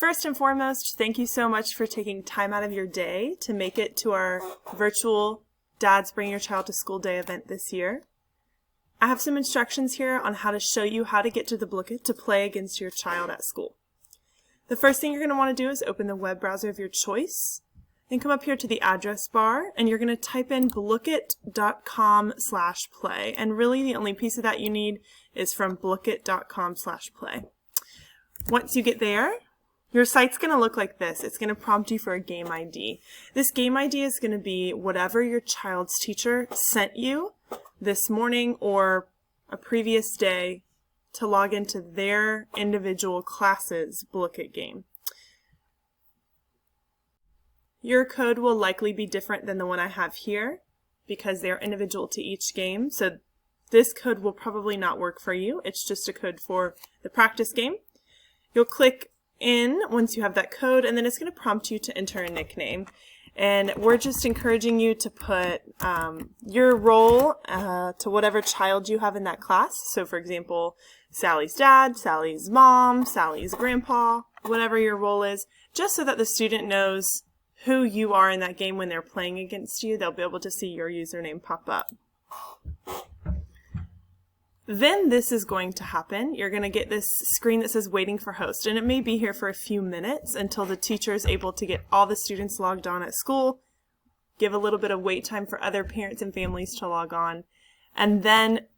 First and foremost, thank you so much for taking time out of your day to make it to our virtual Dads Bring Your Child to School Day event this year. I have some instructions here on how to show you how to get to the Blooket to play against your child at school. The first thing you're going to want to do is open the web browser of your choice. Then come up here to the address bar and you're going to type in blooket.com/play. And really the only piece of that you need is from blooket.com/play. Once you get there, your site's going to look like this. It's going to prompt you for a game ID. This game ID is going to be whatever your child's teacher sent you this morning or a previous day to log into their individual class's Blooket game. Your code will likely be different than the one I have here because they're individual to each game. So this code will probably not work for you. It's just a code for the practice game. You'll click in once you have that code, and then it's going to prompt you to enter a nickname. And we're just encouraging you to put your role to whatever child you have in that class. So for example, Sally's dad, Sally's mom, Sally's grandpa, whatever your role is, just so that the student knows who you are in that game when they're playing against you. They'll be able to see your username pop up. Then this is going to happen. You're going to get this screen that says waiting for host, and it may be here for a few minutes until the teacher is able to get all the students logged on at school, give a little bit of wait time for other parents and families to log on, and then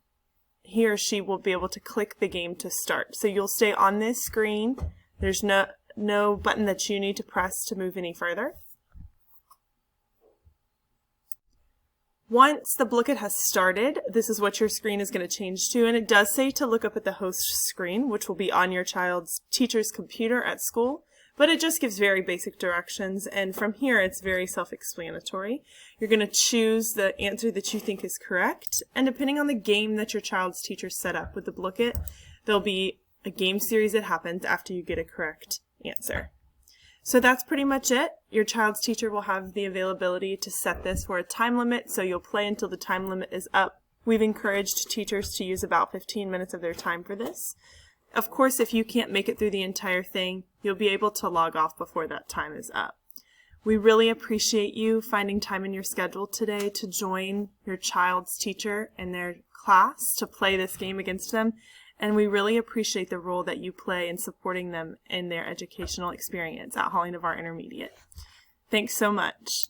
he or she will be able to click the game to start. So you'll stay on this screen. There's no button that you need to press to move any further. Once the Blooket has started, this is what your screen is going to change to, and it does say to look up at the host screen, which will be on your child's teacher's computer at school, but it just gives very basic directions, and from here it's very self-explanatory. You're going to choose the answer that you think is correct, and depending on the game that your child's teacher set up with the Blooket, there'll be a game series that happens after you get a correct answer. So that's pretty much it. Your child's teacher will have the availability to set this for a time limit, so you'll play until the time limit is up. We've encouraged teachers to use about 15 minutes of their time for this. Of course, if you can't make it through the entire thing, you'll be able to log off before that time is up. We really appreciate you finding time in your schedule today to join your child's teacher in their class to play this game against them. And we really appreciate the role that you play in supporting them in their educational experience at Holly Navarre Intermediate. Thanks so much.